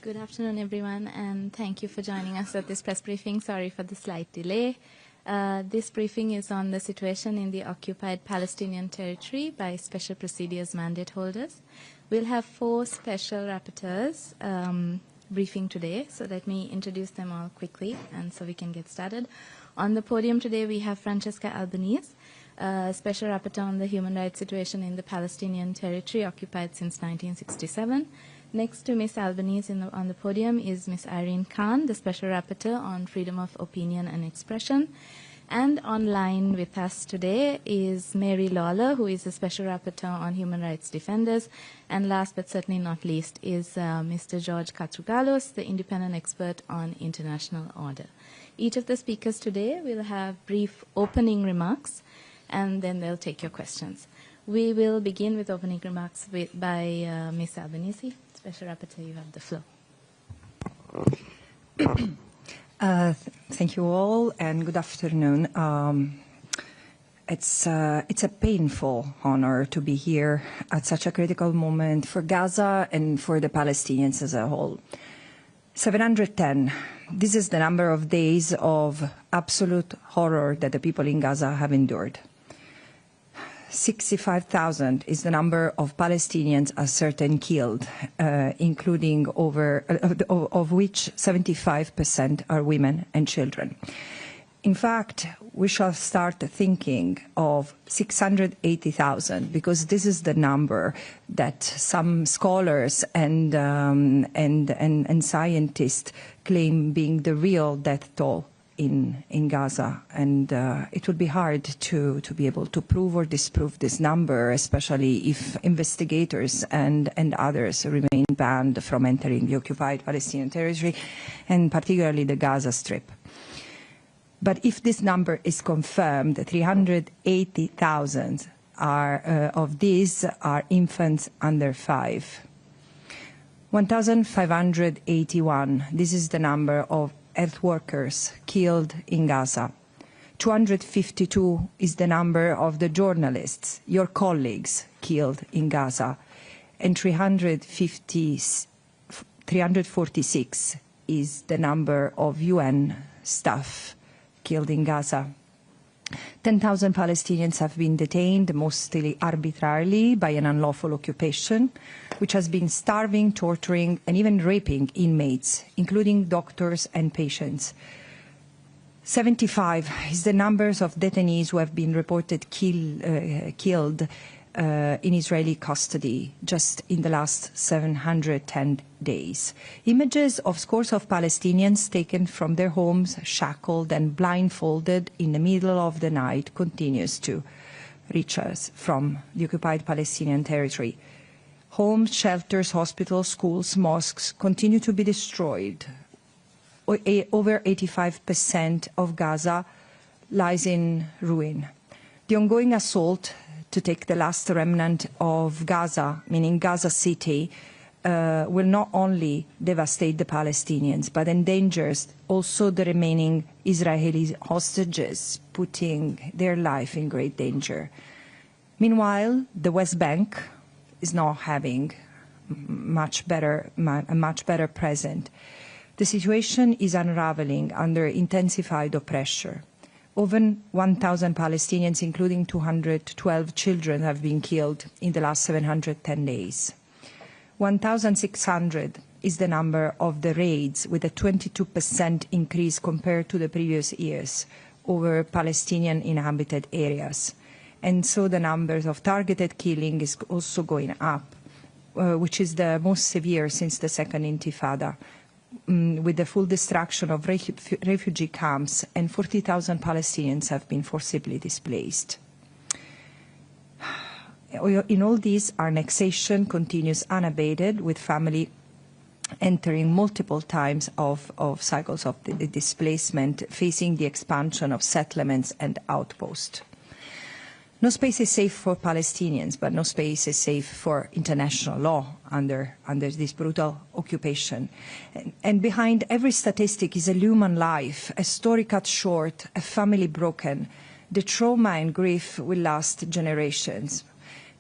Good afternoon, everyone, and thank you for joining us at this press briefing. Sorry for the slight delay. This briefing is on the situation in the occupied Palestinian territory by special procedures mandate holders. We'll have 4 special rapporteurs briefing today, so let me introduce them all quickly and so we can get started. On the podium today we have Francesca Albanese, Special Rapporteur on the human rights situation in the Palestinian territory occupied since 1967. Next to Ms. Albanese on the podium is Ms. Irene Khan, the Special Rapporteur on freedom of opinion and expression. And online with us today is Mary Lawler, who is the Special Rapporteur on human rights defenders. And last but certainly not least is Mr. George Katrougalos, the independent expert on international order. Each of the speakers today will have brief opening remarks, and then they'll take your questions. We will begin with opening remarks by Ms. Albanese. Special Rapporteur, you have the floor. Thank you all, and good afternoon. It's a painful honor to be here at such a critical moment for Gaza and for the Palestinians as a whole. 710. This is the number of days of absolute horror that the people in Gaza have endured. 65,000 is the number of Palestinians ascertained killed, including of which 75% are women and children. In fact, we shall start thinking of 680,000 because this is the number that some scholars and scientists claim being the real death toll in Gaza, and it would be hard to be able to prove or disprove this number, especially if investigators and others remain banned from entering the occupied Palestinian territory, and particularly the Gaza Strip. But if this number is confirmed, 380,000 of these are infants under 5. 1,581, this is the number of health workers killed in Gaza. 252 is the number of the journalists, your colleagues, killed in Gaza. And 346 is the number of UN staff killed in Gaza. 10,000 Palestinians have been detained, mostly arbitrarily, by an unlawful occupation, which has been starving, torturing, and even raping inmates, including doctors and patients. 75 is the numbers of detainees who have been reported killed in Israeli custody just in the last 710 days. Images of scores of Palestinians taken from their homes, shackled and blindfolded in the middle of the night continues to reach us from the occupied Palestinian territory. Homes, shelters, hospitals, schools, mosques continue to be destroyed. Over 85% of Gaza lies in ruin. The ongoing assault to take the last remnant of Gaza, meaning Gaza City, will not only devastate the Palestinians, but endangers also the remaining Israeli hostages, putting their life in great danger. Meanwhile, the West Bank is not having a much better present. The situation is unraveling under intensified oppression. Over 1,000 Palestinians, including 212 children, have been killed in the last 710 days. 1,600 is the number of the raids, with a 22% increase compared to the previous years over Palestinian inhabited areas. And so the numbers of targeted killing is also going up, which is the most severe since the Second Intifada, with the full destruction of refugee camps, and 40,000 Palestinians have been forcibly displaced. In all this, our annexation continues unabated, with family entering multiple times of cycles of the displacement, facing the expansion of settlements and outposts. No space is safe for Palestinians, but no space is safe for international law under this brutal occupation. And behind every statistic is a human life, a story cut short, a family broken. The trauma and grief will last generations.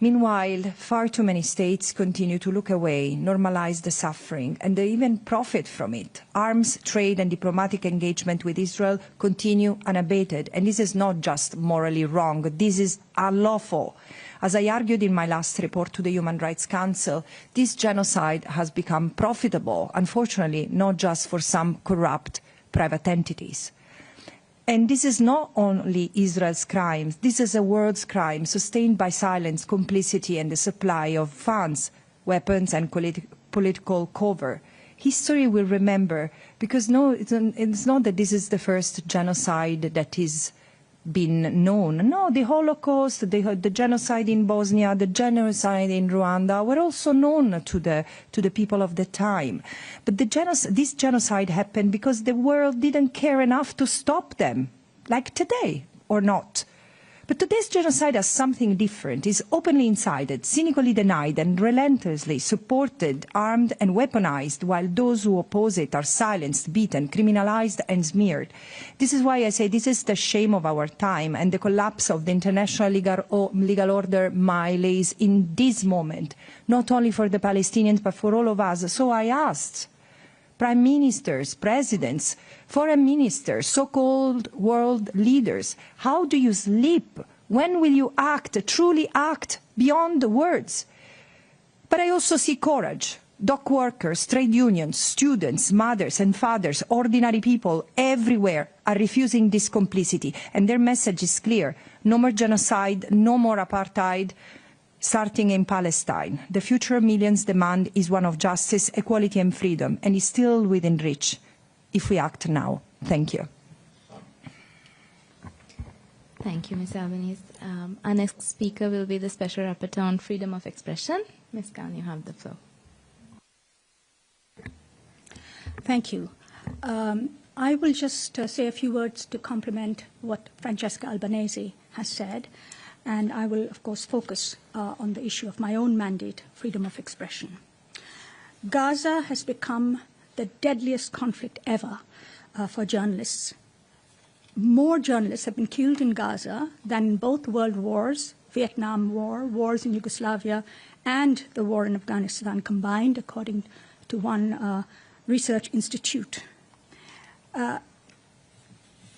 Meanwhile, far too many states continue to look away, normalize the suffering, and they even profit from it. Arms, trade, and diplomatic engagement with Israel continue unabated, and this is not just morally wrong, this is unlawful. As I argued in my last report to the Human Rights Council, this genocide has become profitable, unfortunately, not just for some corrupt private entities. And this is not only Israel's crimes, this is a world's crime sustained by silence, complicity, and the supply of funds, weapons, and political cover. History will remember, because it's not that this is the first genocide that is been known. No, the Holocaust, the genocide in Bosnia, the genocide in Rwanda were also known to the people of the time. But this genocide happened because the world didn't care enough to stop them, like today, or not. But today's genocide has something different. It's openly incited, cynically denied, and relentlessly supported, armed and weaponized, while those who oppose it are silenced, beaten, criminalized, and smeared. This is why I say this is the shame of our time, and the collapse of the international legal order lays in this moment, not only for the Palestinians, but for all of us. So I asked prime ministers, presidents, foreign ministers, so-called world leaders, how do you sleep? When will you act, truly act beyond the words? But I also see courage. Dock workers, trade unions, students, mothers and fathers, ordinary people everywhere are refusing this complicity. And their message is clear. No more genocide, no more apartheid, starting in Palestine. The future millions demand is one of justice, equality and freedom, and is still within reach if we act now. Thank you. Thank you, Ms. Albanese. Our next speaker will be the Special Rapporteur on Freedom of Expression. Ms. Khan, you have the floor. Thank you. I will just say a few words to complement what Francesca Albanese has said. And I will, of course, focus on the issue of my own mandate, freedom of expression. Gaza has become the deadliest conflict ever for journalists. More journalists have been killed in Gaza than in both world wars, Vietnam War, wars in Yugoslavia, and the war in Afghanistan combined, according to one research institute.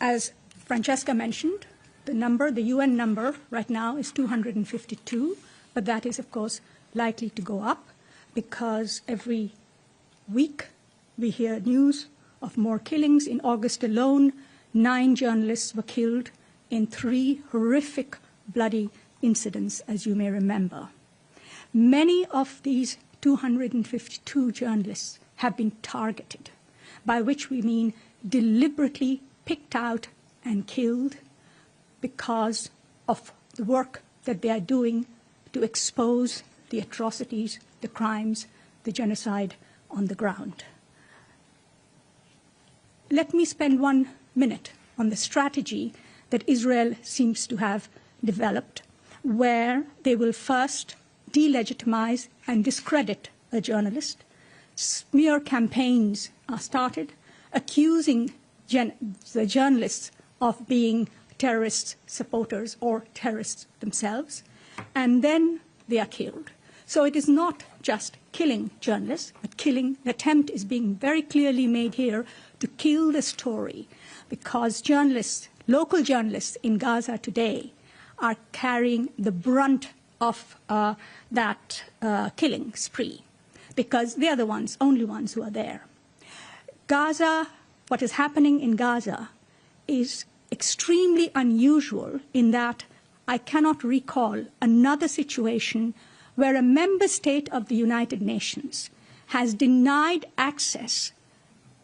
As Francesca mentioned, the UN number right now is 252, but that is, of course, likely to go up because every week we hear news of more killings. In August alone, 9 journalists were killed in 3 horrific, bloody incidents, as you may remember. Many of these 252 journalists have been targeted, by which we mean deliberately picked out and killed because of the work that they are doing to expose the atrocities, the crimes, the genocide on the ground. Let me spend 1 minute on the strategy that Israel seems to have developed, where they will first delegitimize and discredit a journalist. Smear campaigns are started, accusing the journalists of being terrorist supporters or terrorists themselves, and then they are killed. So it is not just killing journalists, but killing, the attempt is being very clearly made here to kill the story, because journalists, local journalists in Gaza today are carrying the brunt of that killing spree, because they are the ones, only ones who are there. Gaza, what is happening in Gaza is extremely unusual in that I cannot recall another situation where a member state of the United Nations has denied access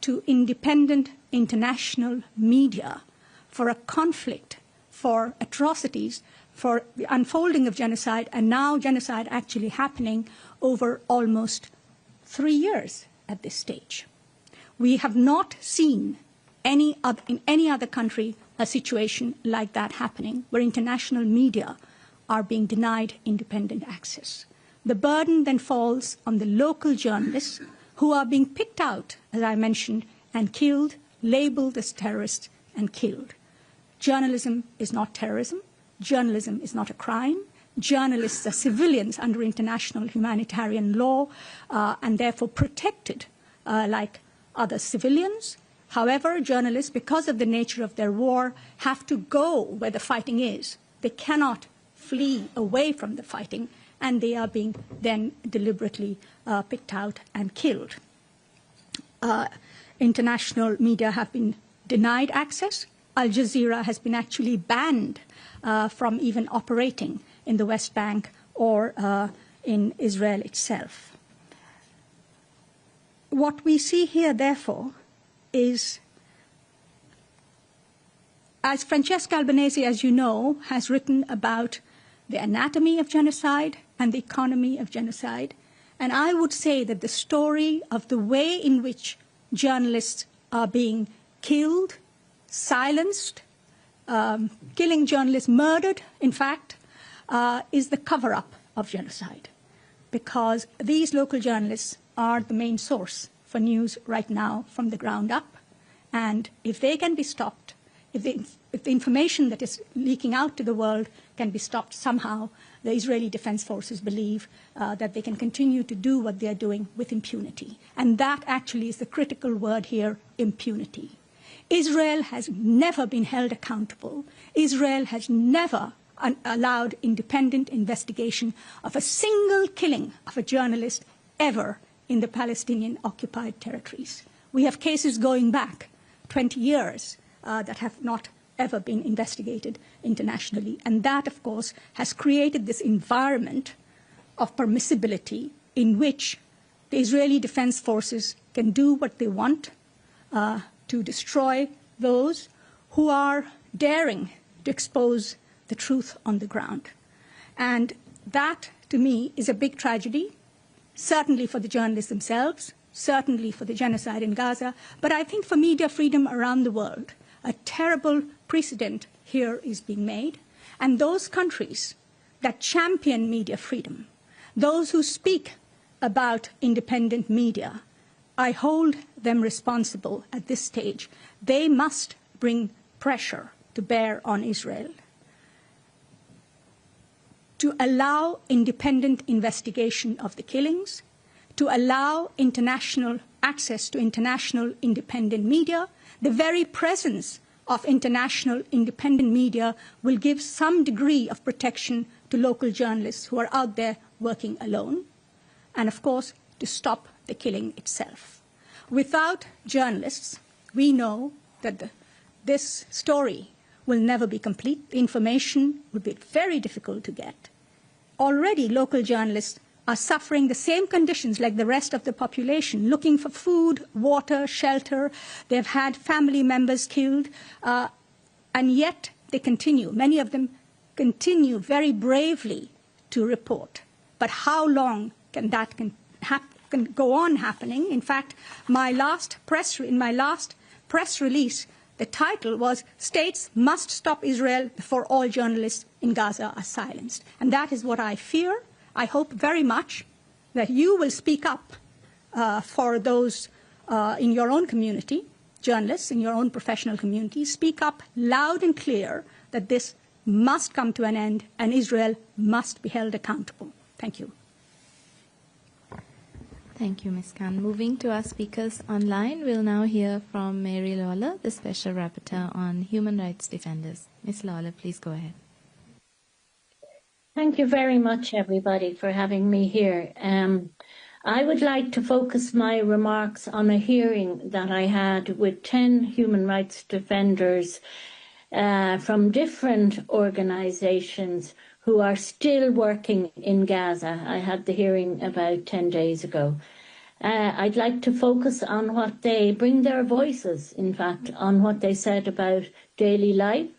to independent international media for a conflict, for atrocities, for the unfolding of genocide, and now genocide actually happening over almost 3 years at this stage. We have not seen in any other country a situation like that happening, where international media are being denied independent access. The burden then falls on the local journalists who are being picked out, as I mentioned, and killed, labeled as terrorists and killed. Journalism is not terrorism. Journalism is not a crime. journalists are civilians under international humanitarian law and therefore protected like other civilians. However, journalists, because of the nature of their war, have to go where the fighting is. They cannot flee away from the fighting, and they are being then deliberately picked out and killed. International media have been denied access. Al Jazeera has been actually banned from even operating in the West Bank or in Israel itself. What we see here, therefore, is, as Francesca Albanese, as you know, has written about the anatomy of genocide and the economy of genocide, and I would say that the story of the way in which journalists are being killed, silenced, killing journalists, murdered, in fact, is the cover-up of genocide, because these local journalists are the main source for news right now from the ground up. And if they can be stopped, if the information that is leaking out to the world can be stopped somehow, the Israeli Defense Forces believe that they can continue to do what they are doing with impunity. And that actually is the critical word here, impunity. Israel has never been held accountable. Israel has never allowed independent investigation of a single killing of a journalist ever in the Palestinian occupied territories. We have cases going back 20 years that have not ever been investigated internationally. And that, of course, has created this environment of permissibility in which the Israeli Defense Forces can do what they want to destroy those who are daring to expose the truth on the ground. And that, to me, is a big tragedy, certainly for the journalists themselves, certainly for the genocide in Gaza, but I think for media freedom around the world. A terrible precedent here is being made, and those countries that champion media freedom, those who speak about independent media, I hold them responsible at this stage. They must bring pressure to bear on Israel to allow independent investigation of the killings, to allow international access to international independent media. The very presence of international independent media will give some degree of protection to local journalists who are out there working alone, and of course, to stop the killing itself. Without journalists, we know that this story will never be complete. The information will be very difficult to get. Already, local journalists are suffering the same conditions like the rest of the population, looking for food, water, shelter. They've had family members killed, and yet they continue. Many of them continue very bravely to report. But how long can that can go on happening? In fact, in my last press release, the title was, "States Must Stop Israel Before All Journalists in Gaza Are Silenced." And that is what I fear. I hope very much that you will speak up for those in your own community, journalists in your own professional community. Speak up loud and clear that this must come to an end and Israel must be held accountable. Thank you. Thank you, Ms. Khan. Moving to our speakers online, we'll now hear from Mary Lawler, the Special Rapporteur on Human Rights Defenders. Ms. Lawler, please go ahead. Thank you very much, everybody, for having me here. I would like to focus my remarks on a hearing that I had with 10 human rights defenders from different organizations who are still working in Gaza. I had the hearing about 10 days ago. I'd like to focus on what they bring their voices, in fact, on what they said about daily life,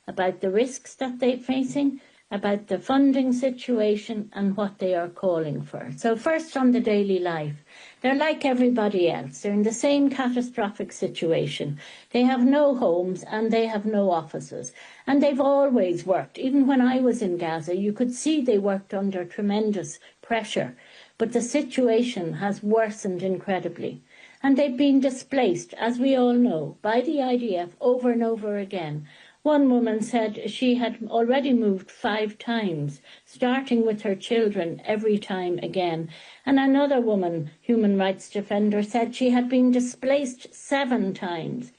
about the risks that they're facing, about the funding situation and what they are calling for. So first on the daily life, they're like everybody else. They're in the same catastrophic situation. They have no homes and they have no offices. And they've always worked. Even when I was in Gaza, you could see they worked under tremendous pressure. But the situation has worsened incredibly. And they've been displaced, as we all know, by the IDF over and over again. One woman said she had already moved 5 times, starting with her children every time again. And another woman, human rights defender, said she had been displaced 7 times.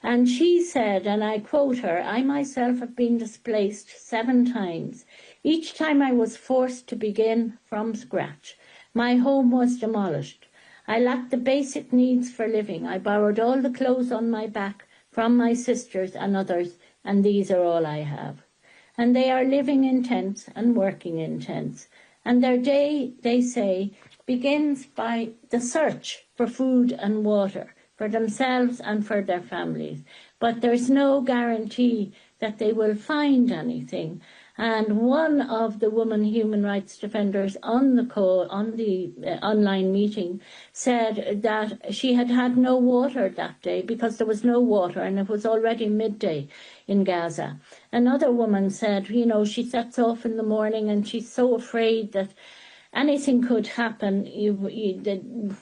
And she said, and I quote her, "I myself have been displaced 7 times. Each time I was forced to begin from scratch. My home was demolished. I lacked the basic needs for living. I borrowed all the clothes on my back from my sisters and others, and these are all I have." And they are living in tents and working in tents. And their day, they say, begins by the search for food and water for themselves and for their families. But there's no guarantee that they will find anything. And one of the women human rights defenders on the call, on the online meeting, said that she had had no water that day because there was no water and it was already midday in Gaza. Another woman said, you know, she sets off in the morning and she's so afraid that anything could happen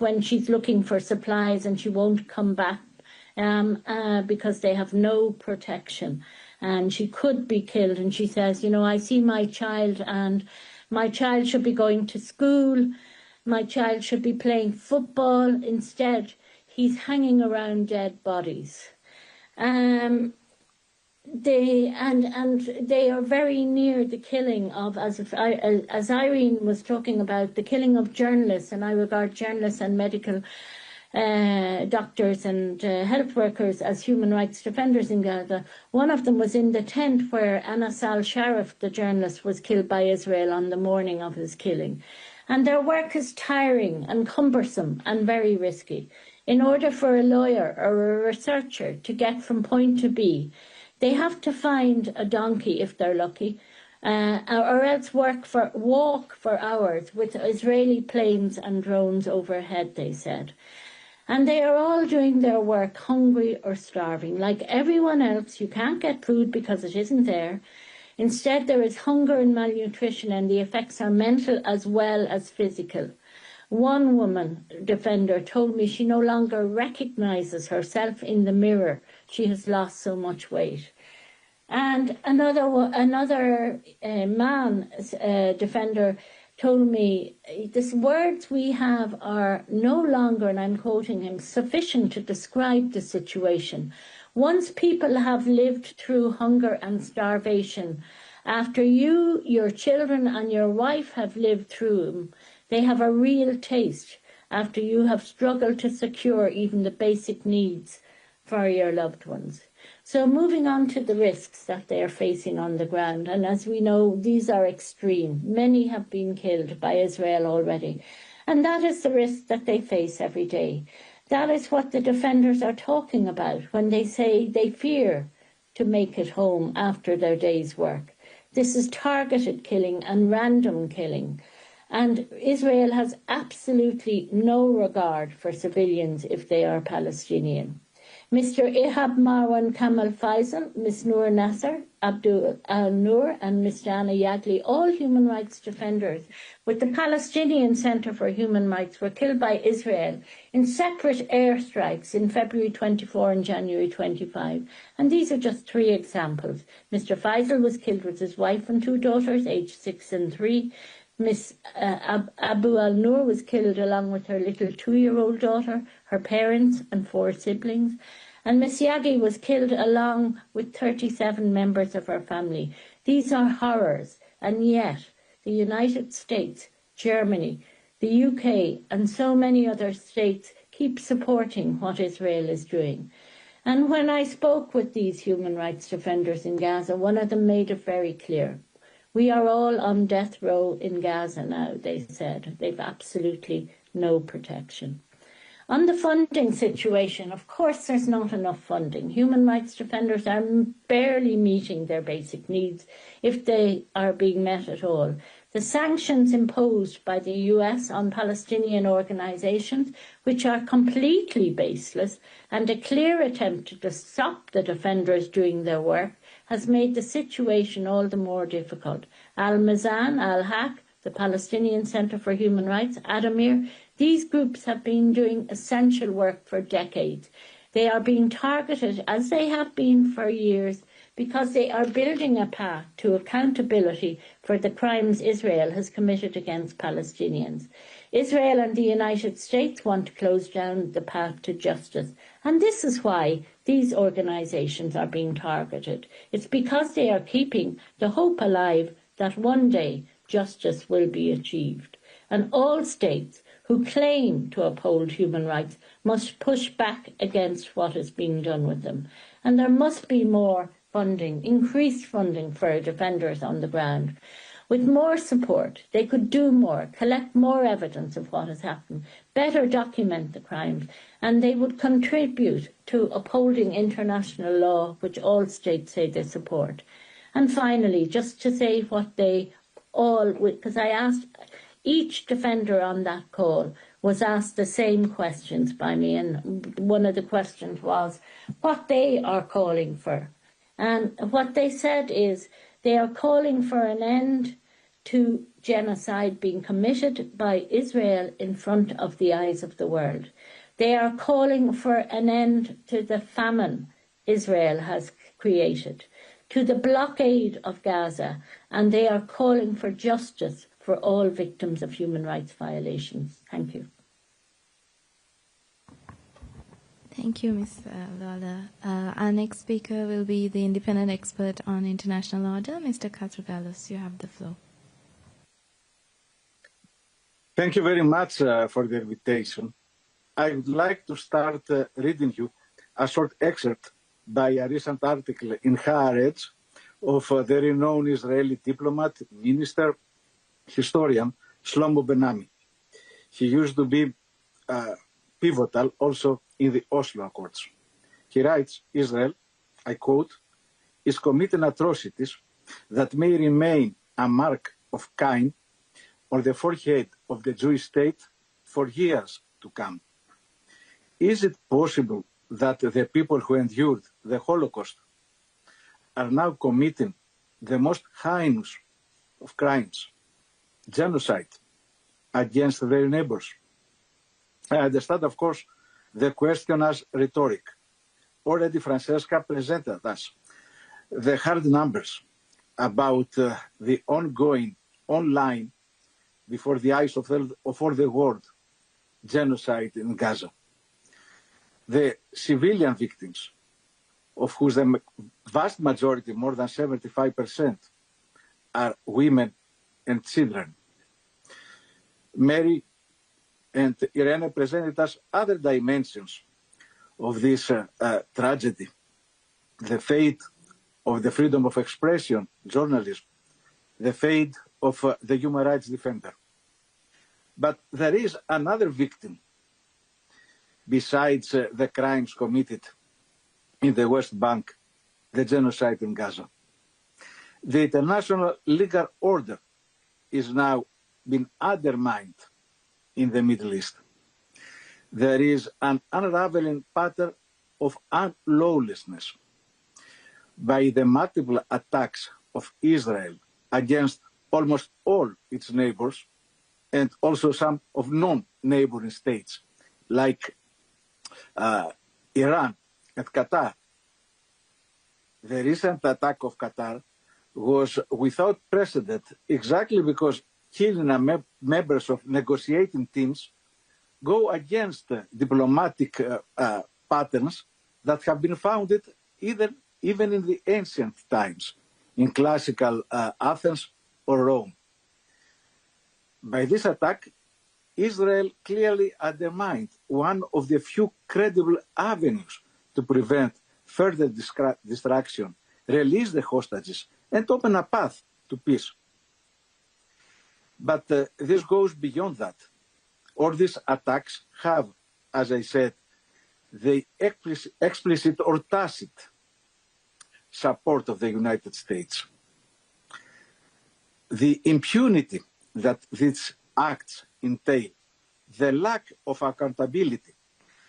when she's looking for supplies and she won't come back because they have no protection. And she could be killed. And she says, you know, I see my child and my child should be going to school. My child should be playing football. Instead, he's hanging around dead bodies. They are very near the killing of, as Irene was talking about, the killing of journalists, and I regard journalists and medical doctors and health workers as human rights defenders in Gaza. One of them was in the tent where Anas al-Sharif, the journalist, was killed by Israel on the morning of his killing. And their work is tiring and cumbersome and very risky. In order for a lawyer or a researcher to get from point to B, they have to find a donkey if they're lucky, or else walk for hours with Israeli planes and drones overhead, they said. And they are all doing their work hungry or starving. Like everyone else, you can't get food because it isn't there. Instead, there is hunger and malnutrition, and the effects are mental as well as physical. One woman defender told me she no longer recognizes herself in the mirror. She has lost so much weight. And another man defender told me, the words we have are no longer, and I'm quoting him, sufficient to describe the situation. Once people have lived through hunger and starvation, after you, your children and your wife have lived through them, they have a real taste after you have struggled to secure even the basic needs for your loved ones. So moving on to the risks that they are facing on the ground, and as we know, these are extreme. Many have been killed by Israel already, and that is the risk that they face every day. That is what the defenders are talking about when they say they fear to make it home after their day's work. This is targeted killing and random killing, and Israel has absolutely no regard for civilians if they are Palestinian. Mr. Ihab Marwan Kamal Faisal, Ms. Noor Nasser, Abdul Al-Noor and Ms. Dana Yagli, all human rights defenders with the Palestinian Center for Human Rights, were killed by Israel in separate airstrikes in February 24 and January 25. And these are just 3 examples. Mr. Faisal was killed with his wife and 2 daughters, aged 6 and 3. Ms. Abu Al-Noor was killed along with her little 2-year-old daughter, her parents and 4 siblings. And Ms. Yagi was killed along with 37 members of her family. These are horrors, and yet the United States, Germany, the UK and so many other states keep supporting what Israel is doing. And when I spoke with these human rights defenders in Gaza, one of them made it very clear. We are all on death row in Gaza now, they said. They've absolutely no protection. On the funding situation, of course there's not enough funding. Human rights defenders are barely meeting their basic needs if they are being met at all. The sanctions imposed by the US on Palestinian organizations, which are completely baseless, and a clear attempt to stop the defenders doing their work, has made the situation all the more difficult. Al-Mizan, Al-Haq, the Palestinian Center for Human Rights, Adamir, these groups have been doing essential work for decades. They are being targeted, as they have been for years, because they are building a path to accountability for the crimes Israel has committed against Palestinians. Israel and the United States want to close down the path to justice, and this is why these organisations are being targeted. It's because they are keeping the hope alive that one day justice will be achieved. And all states who claim to uphold human rights must push back against what is being done with them. And there must be more funding, increased funding for defenders on the ground. With more support, they could do more, collect more evidence of what has happened, better document the crimes, and they would contribute to upholding international law, which all states say they support. And finally, just to say what they all, because I asked, each defender on that call was asked the same questions by me, and one of the questions was what they are calling for. And what they said is they are calling for an end to genocide being committed by Israel in front of the eyes of the world. They are calling for an end to the famine Israel has created, to the blockade of Gaza, and they are calling for justice for all victims of human rights violations. Thank you. Thank you, Ms. Lawler. Our next speaker will be the independent expert on international order, Mr. Katrougalos. You have the floor. Thank you very much for the invitation. I would like to start reading you a short excerpt by a recent article in Haaretz of the renowned Israeli diplomat, minister, historian Shlomo Ben-Ami. He used to be pivotal also in the Oslo Accords. He writes, Israel, I quote, is committing atrocities that may remain a mark of Cain on the forehead of the Jewish state for years to come. Is it possible that the people who endured the Holocaust are now committing the most heinous of crimes, genocide, against their neighbors? I understand, of course, the question as rhetoric. Already Francesca presented us the hard numbers about the ongoing, online, before the eyes of all the world, genocide in Gaza. The civilian victims, of whose the vast majority, more than 75%, are women and children. Mary and Irene presented us other dimensions of this tragedy, the fate of the freedom of expression, journalism, the fate of the human rights defender. But there is another victim besides the crimes committed in the West Bank, the genocide in Gaza. The international legal order is now being undermined in the Middle East. There is an unraveling pattern of unlawlessness by the multiple attacks of Israel against almost all its neighbors and also some of non-neighboring states like Iran and Qatar. The recent attack of Qatar was without precedent exactly because killing members of negotiating teams go against diplomatic patterns that have been founded even in the ancient times, in classical Athens or Rome. By this attack, Israel clearly undermined one of the few credible avenues to prevent further destruction, release the hostages, and open a path to peace. But this goes beyond that. All these attacks have, as I said, the explicit or tacit support of the United States. The impunity that these acts entail, the lack of accountability,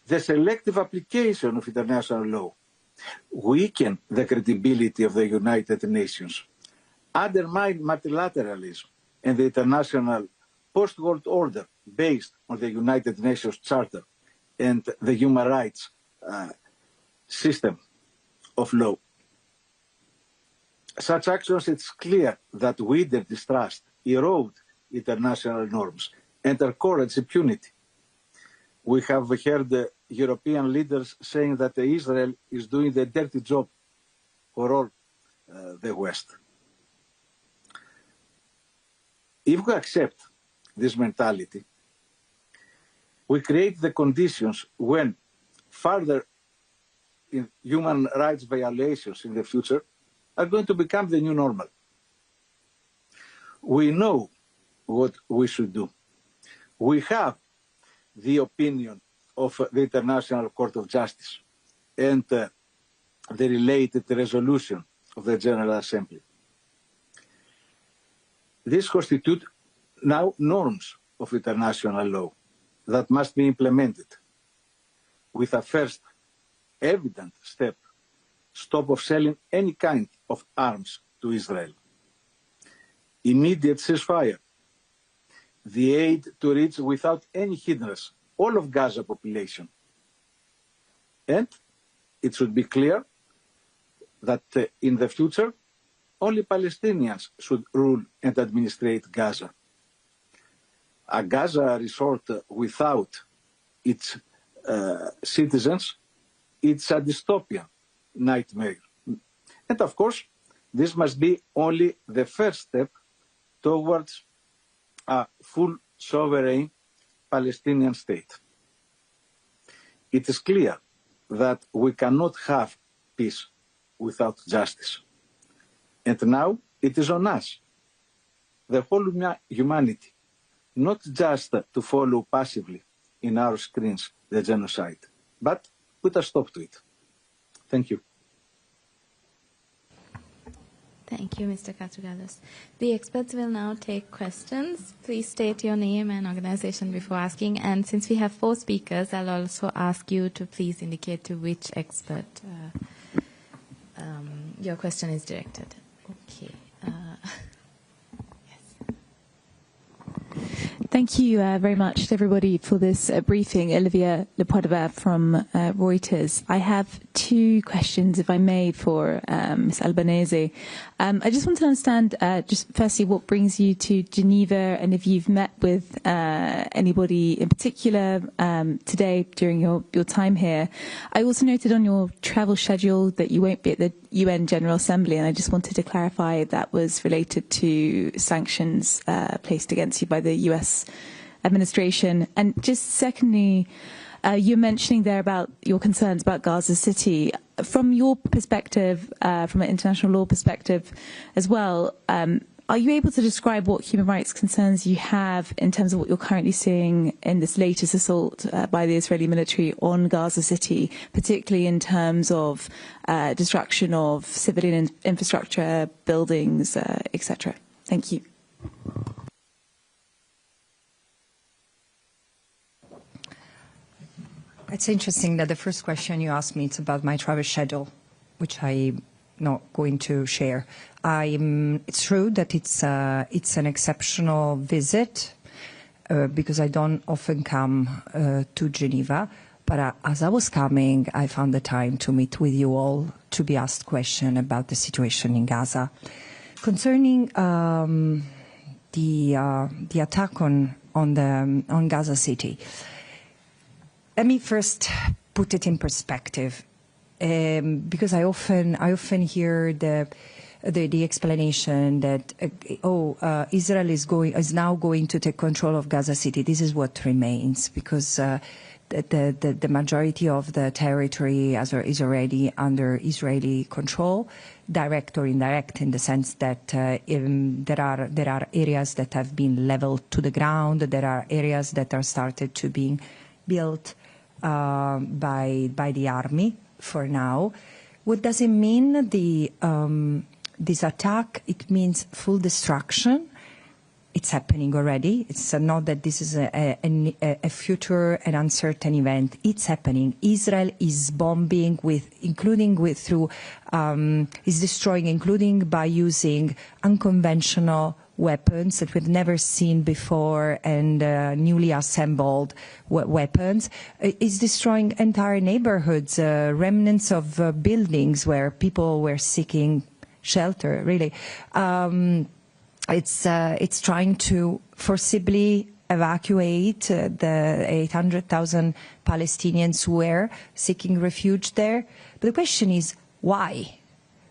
the selective application of international law, weaken the credibility of the United Nations, undermine multilateralism and the international post-world order based on the United Nations Charter and the human rights system of law. such actions, it's clear that widen distrust, erode international norms, and encourage impunity. We have heard the European leaders saying that Israel is doing the dirty job for all the West. If we accept this mentality, we create the conditions when further human rights violations in the future are going to become the new normal. We know what we should do. We have the opinion of the International Court of Justice and the related resolution of the General Assembly. These constitute now norms of international law that must be implemented with a first evident stop of selling any kind of arms to Israel, immediate ceasefire, the aid to reach without any hindrance all of Gaza population. And it should be clear that in the future, only Palestinians should rule and administrate Gaza. A Gaza resort without its citizens, it's a dystopian nightmare. And of course, this must be only the first step towards a full sovereign Palestinian state. It is clear that we cannot have peace without justice. And now it is on us, the whole humanity, not just to follow passively in our screens the genocide, but put a stop to it. Thank you. Thank you, Mr. Katrougalos. The experts will now take questions. Please state your name and organization before asking. And since we have 4 speakers, I'll also ask you to please indicate to which expert your question is directed. Okay. Thank you very much to everybody for this briefing. Olivia Lepodova from Reuters. I have 2 questions, if I may, for Ms. Albanese. I just want to understand, just firstly, what brings you to Geneva, and if you've met with anybody in particular today during your time here. I also noted on your travel schedule that you won't be at the UN General Assembly, and I just wanted to clarify that was related to sanctions placed against you by the US administration. And just secondly, you're mentioning there about your concerns about Gaza City. From your perspective, from an international law perspective as well, are you able to describe what human rights concerns you have in terms of what you're currently seeing in this latest assault by the Israeli military on Gaza City, particularly in terms of destruction of civilian infrastructure, buildings, etc.? Thank you. It's interesting that the first question you asked me is about my travel schedule, which I'm not going to share. It's true that it's an exceptional visit because I don't often come to Geneva. But as I was coming, I found the time to meet with you all to be asked questions about the situation in Gaza. Concerning the attack on Gaza City, let me first put it in perspective, because I often hear the explanation that Israel is now going to take control of Gaza City. This is what remains, because the majority of the territory is already under Israeli control, direct or indirect, in the sense that there are areas that have been leveled to the ground. There are areas that are started to being built by the army for now. What does it mean, this attack? It means full destruction. It's happening already. It's not that this is a future and uncertain event. It's happening. Israel is bombing is destroying, including by using unconventional weapons that we've never seen before, and newly assembled weapons. Is destroying entire neighborhoods, remnants of buildings where people were seeking shelter, really. It's trying to forcibly evacuate the 800,000 Palestinians who were seeking refuge there. But the question is, why?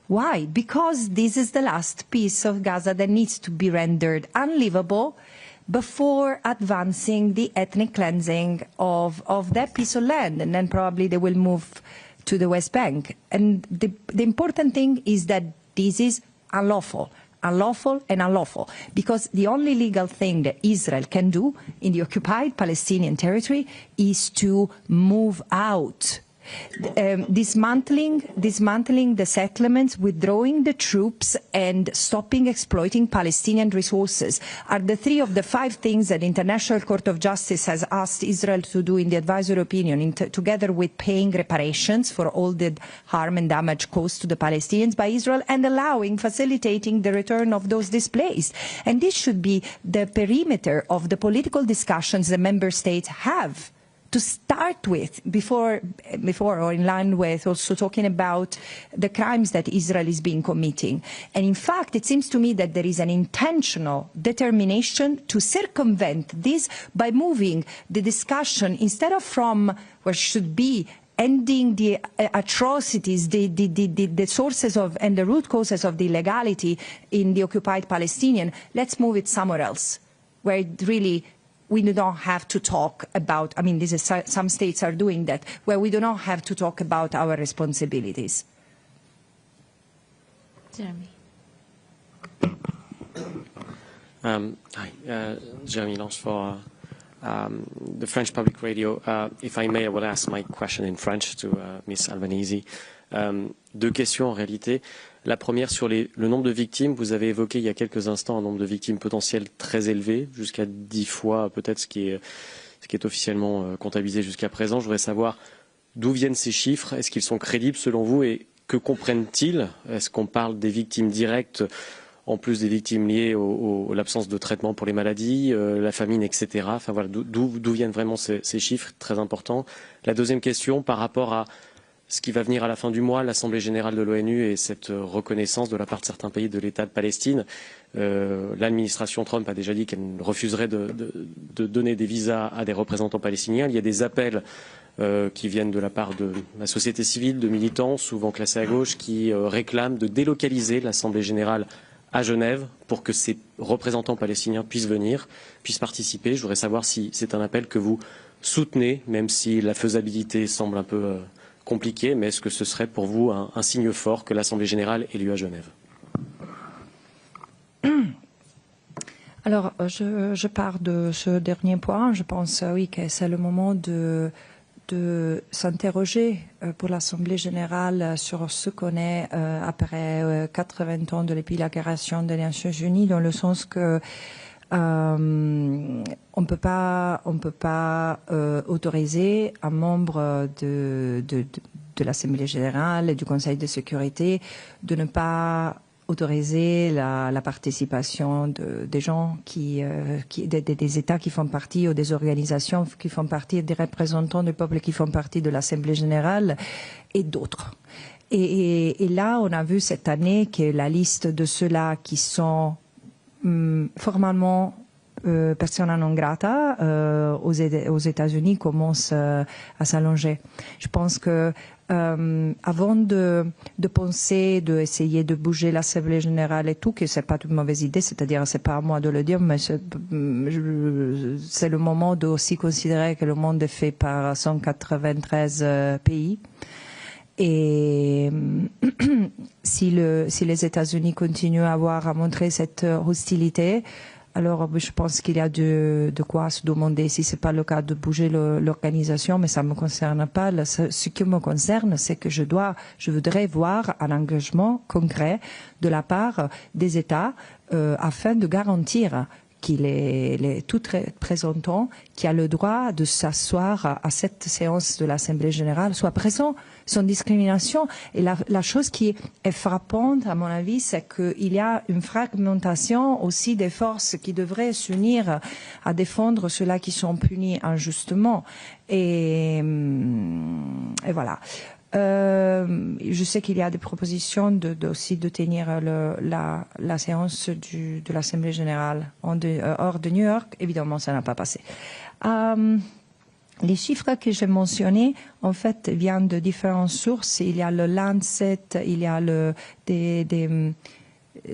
Why? Because this is the last piece of Gaza that needs to be rendered unlivable before advancing the ethnic cleansing of that piece of land, and then probably they will move to the West Bank. And the important thing is that this is unlawful, because the only legal thing that Israel can do in the occupied Palestinian territory is to move out. Dismantling the settlements, withdrawing the troops, and stopping exploiting Palestinian resources are the 3 of the 5 things that the International Court of Justice has asked Israel to do in the advisory opinion, together with paying reparations for all the harm and damage caused to the Palestinians by Israel, and facilitating the return of those displaced. And this should be the perimeter of the political discussions the member states have to start with, before or in line with also talking about the crimes that Israel is being committing. And in fact, it seems to me that there is an intentional determination to circumvent this by moving the discussion, instead of from where should be ending the atrocities, the sources of and the root causes of the illegality in the occupied Palestinian, let's move it somewhere else, where it really we do not have to talk about, I mean, some states are doing that, where we do not have to talk about our responsibilities. Jeremy. Hi, Jeremy Lange for the French Public Radio. If I may, I will ask my question in French to Ms. Albanese. 2 questions en réalité. La première sur le nombre de victimes. Vous avez évoqué il y a quelques instants un nombre de victimes potentielles très élevé, jusqu'à 10 fois peut-être ce qui est officiellement comptabilisé jusqu'à présent. Je voudrais savoir d'où viennent ces chiffres. Est-ce qu'ils sont crédibles selon vous et que comprennent-ils? Est-ce qu'on parle des victimes directes en plus des victimes liées à l'absence de traitement pour les maladies, la famine, etc. Enfin voilà, d'où viennent vraiment ces chiffres, très importants. La deuxième question par rapport à ce qui va venir à la fin du mois, l'Assemblée générale de l'ONU et cette reconnaissance de la part de certains pays de l'État de Palestine. L'administration Trump a déjà dit qu'elle refuserait de donner des visas à des représentants palestiniens. Il y a des appels qui viennent de la part de la société civile, de militants, souvent classés à gauche, qui réclament de délocaliser l'Assemblée générale à Genève pour que ces représentants palestiniens puissent venir, puissent participer. Je voudrais savoir si c'est un appel que vous soutenez, même si la faisabilité semble un peu compliqué, mais est-ce que ce serait pour vous un signe fort que l'Assemblée générale ait lieu à Genève? Alors, je pars de ce dernier point. Je pense, oui, que c'est le moment de s'interroger pour l'Assemblée générale sur ce qu'on est après 80 ans depuis la création des Nations Unies, dans le sens que on peut pas autoriser un membre de l'Assemblée générale et du Conseil de sécurité de ne pas autoriser la participation des gens des États qui font partie, ou des organisations qui font partie, des représentants du peuple qui font partie de l'Assemblée générale et d'autres. Et là, on a vu cette année que la liste de ceux-là qui sont formellement persona non grata aux États-Unis commence à s'allonger. Je pense que avant de penser, d'essayer de bouger l'Assemblée générale et tout, que c'est pas une mauvaise idée, c'est-à-dire c'est pas à moi de le dire, mais c'est le moment de aussi considérer que le monde est fait par 193 pays. Et si les États-Unis continuent à montrer cette hostilité, alors je pense qu'il y a de quoi se demander si c'est pas le cas de bouger l'organisation, mais ça me concerne pas. Ce qui me concerne, c'est que je voudrais voir un engagement concret de la part des États afin de garantir qu'il est tout représentant qui a le droit de s'asseoir à cette séance de l'Assemblée générale soit présent, sans discrimination. Et la chose qui est frappante, à mon avis, c'est qu'il y a une fragmentation aussi des forces qui devraient s'unir à défendre ceux-là qui sont punis injustement. Et voilà. Je sais qu'il y a des propositions aussi de tenir la séance de l'Assemblée générale hors de New York. Évidemment, ça n'a pas passé. Les chiffres que j'ai mentionnés, en fait, viennent de différentes sources. Il y a le Lancet, il y a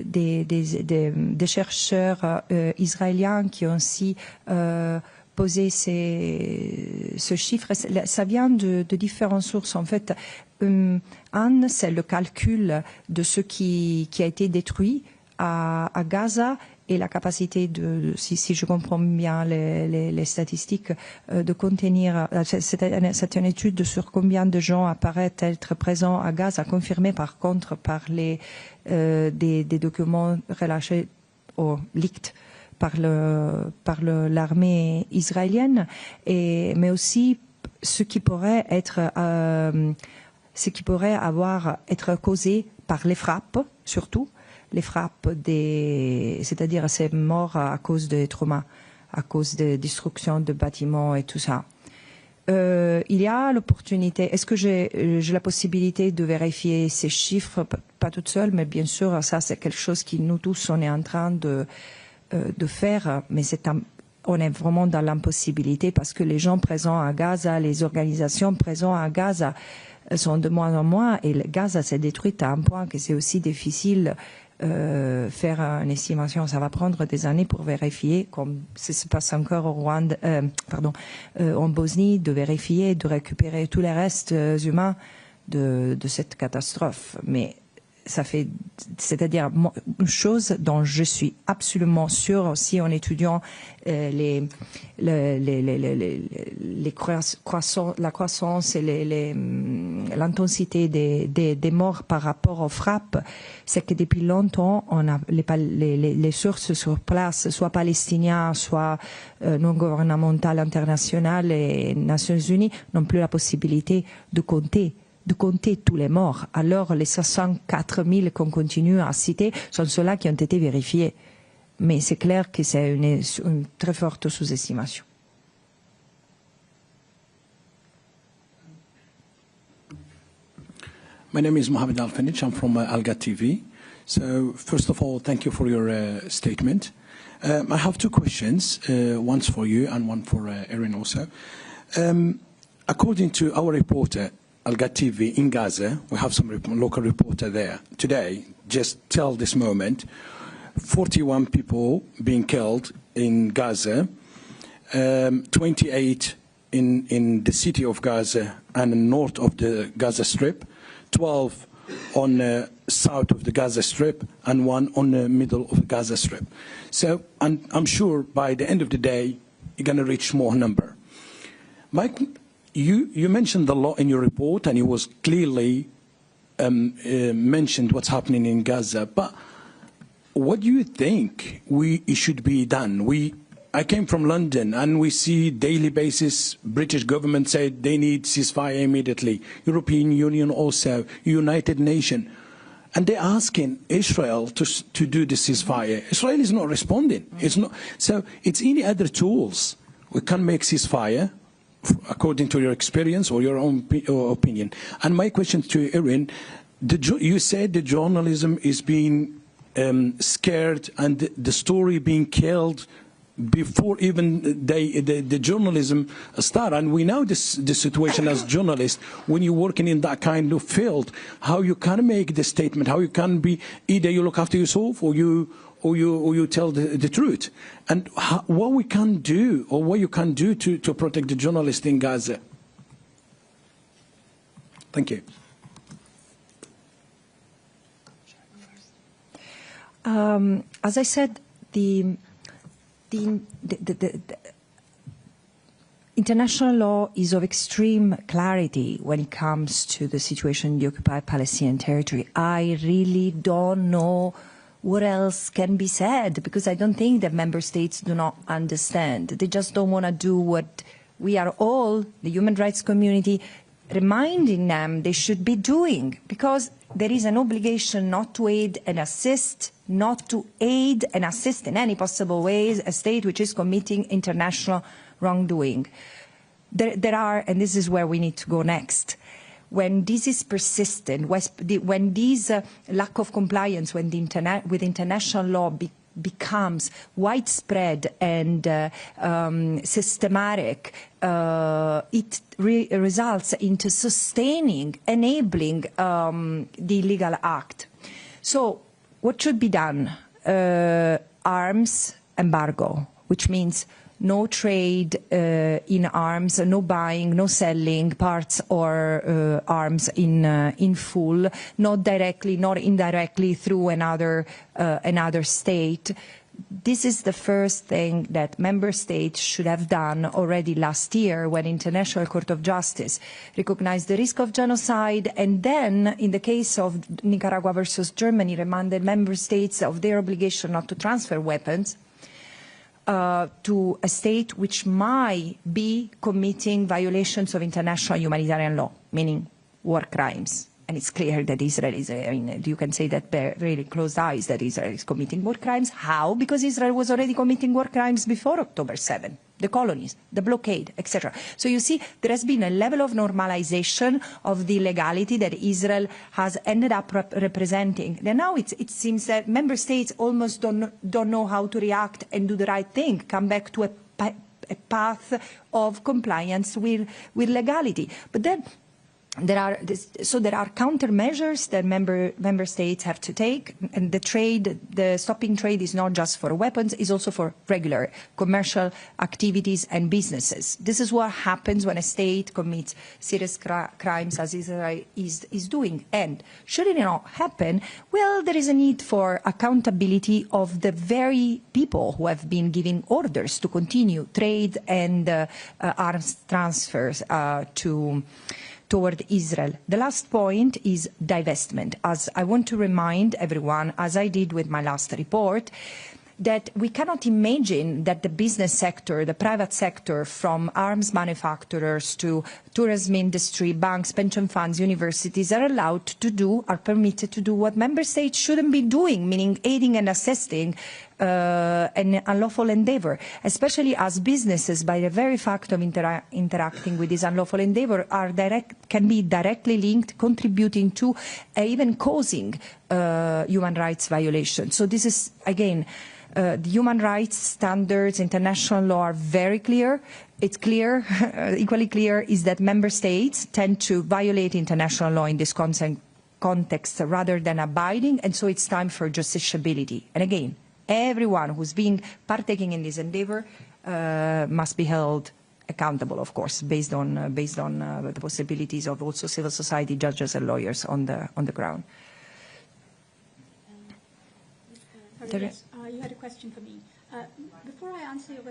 des chercheurs israéliens qui ont aussi posé ce chiffre. Ça vient de différentes sources. En fait, c'est le calcul de ce qui a été détruit à Gaza et la capacité si je comprends bien les statistiques, de contenir. C'est une étude sur combien de gens apparaissent être présents à Gaza, confirmée par contre par des documents relâchés ou leaked par l'armée israélienne, mais aussi ce qui pourrait être être causé par les frappes, surtout les frappes c'est-à-dire ces morts à cause des traumas, à cause de destruction de bâtiments et tout ça. Il y a l'opportunité. Est-ce que j'ai la possibilité de vérifier ces chiffres? Pas toute seule, mais bien sûr, ça c'est quelque chose qui nous tous on est en train de faire, mais on est vraiment dans l'impossibilité parce que les gens présents à Gaza, les organisations présentes à Gaza sont de moins en moins et Gaza s'est détruite à un point que c'est aussi difficile faire une estimation. Ça va prendre des années pour vérifier, comme ça se passe encore au Rwanda, en Bosnie, de vérifier, de récupérer tous les restes humains de cette catastrophe. Mais c'est-à-dire une chose dont je suis absolument sûre aussi en étudiant la croissance et l'intensité des morts par rapport aux frappes, c'est que depuis longtemps, on a les sources sur place, soit palestiniens, soit non gouvernementales, internationales et Nations Unies, n'ont plus la possibilité de compter tous les morts. Alors les 64 000 qu'on continue à citer sont ceux-là qui ont été vérifiés. Mais c'est clair que c'est une très forte sous-estimation. My name is Mohamed Al-Fanich. I'm from Alga TV. So first of all, thank you for your statement. I have two questions, one's for you and one for Irene also. According to our reporter, Alga TV in Gaza, we have some local reporter there today, just till this moment, 41 people being killed in Gaza, 28 in the city of Gaza and north of the Gaza Strip, 12 on the south of the Gaza Strip, and 1 on the middle of the Gaza Strip. So I'm sure by the end of the day, you're going to reach more number. Mike, you mentioned a lot in your report, and it was clearly mentioned what's happening in Gaza. But what do you think it should be done? I came from London, and we see daily basis British government said they need ceasefire immediately. European Union also, United Nations. And they're asking Israel to do the ceasefire. Israel is not responding. It's not. So it's any other tools. We can make ceasefire, according to your experience or your own opinion. And my question to Irene, you said the journalism is being scared and the story being killed before even the journalism start. And we know the situation as journalists, when you're working in that kind of field, how you can make the statement, how you can be, either you look after yourself or you tell the truth. And what we can do, or what you can do to protect the journalists in Gaza. Thank you. As I said, the international law is of extreme clarity when it comes to the situation in the occupied Palestinian territory. I really don't know what else can be said, because I don't think that member states do not understand. They just don't want to do what we are all, the human rights community, reminding them they should be doing, because there is an obligation not to aid and assist, not to aid and assist in any possible ways a state which is committing international wrongdoing. There are, and this is where we need to go next, when this is persistent, when this lack of compliance with international law becomes widespread and systematic, it results into sustaining, enabling the illegal act. So what should be done? Arms embargo, which means no trade in arms, no buying, no selling parts or arms in full, not directly, not indirectly through another state. This is the first thing that member states should have done already last year when International Court of Justice recognized the risk of genocide, and then, in the case of Nicaragua versus Germany, reminded member states of their obligation not to transfer weapons to a state which might be committing violations of international humanitarian law, meaning war crimes. And it's clear that Israel is, I mean, you can say that really closed eyes that Israel is committing war crimes. How? Because Israel was already committing war crimes before October 7, the colonies, the blockade, etc. So you see, there has been a level of normalization of the legality that Israel has ended up representing. And now it seems that member states almost don't know how to react and do the right thing, come back to a path of compliance with legality. But then there are countermeasures that member states have to take, and the stopping trade is not just for weapons, it's also for regular commercial activities and businesses. This is what happens when a state commits serious crimes as Israel is doing. And should it not happen, well, there is a need for accountability of the very people who have been giving orders to continue trade and arms transfers toward Israel. The last point is divestment. As I want to remind everyone, as I did with my last report, that we cannot imagine that the business sector, the private sector, from arms manufacturers to tourism industry, banks, pension funds, universities, are allowed to do, are permitted to do what member states shouldn't be doing, meaning aiding and assisting an unlawful endeavor, especially as businesses, by the very fact of interacting with this unlawful endeavor, can be directly linked, contributing to, even causing human rights violations. So this is, again, the human rights standards, international law are very clear. It's clear, equally clear, is that member states tend to violate international law in this context rather than abiding, and so it's time for justiciability. And again, everyone who's partaking in this endeavor must be held accountable, of course, based on the possibilities of also civil society judges and lawyers on the ground. Yes, you had a question for me. Before I answer your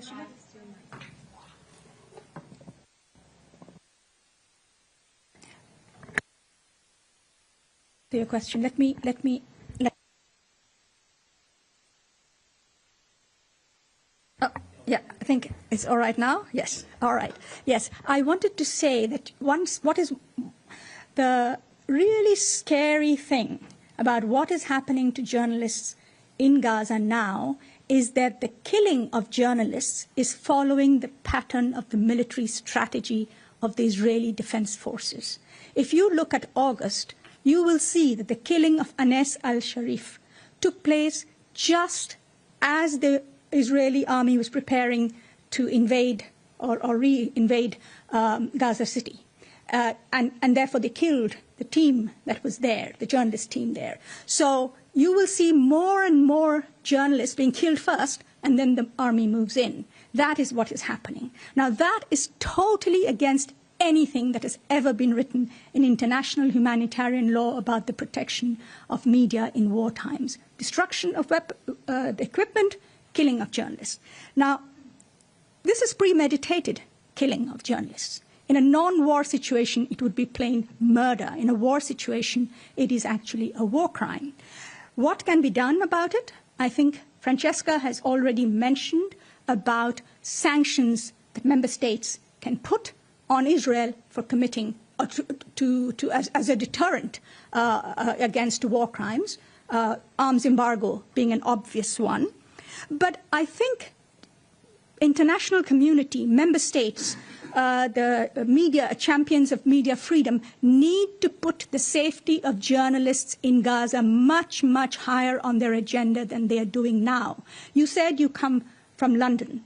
question, let me. Oh, yeah, I think it's all right now. Yes, all right. Yes, I wanted to say that what is the really scary thing about what is happening to journalists in Gaza now is that the killing of journalists is following the pattern of the military strategy of the Israeli Defense Forces. If you look at August, you will see that the killing of Anes al-Sharif took place just as the Israeli army was preparing to invade or re-invade Gaza City. And therefore they killed the team that was there, the journalist team there. So you will see more and more journalists being killed first, and then the army moves in. That is what is happening. Now, that is totally against anything that has ever been written in international humanitarian law about the protection of media in war times. Destruction of equipment, killing of journalists. Now, this is premeditated killing of journalists. In a non-war situation, it would be plain murder. In a war situation, it is actually a war crime. What can be done about it? I think Francesca has already mentioned about sanctions that member states can put on Israel for committing or as a deterrent against war crimes, arms embargo being an obvious one. But I think international community, member states, the media, champions of media freedom, need to put the safety of journalists in Gaza much, much higher on their agenda than they are doing now. You said you come from London.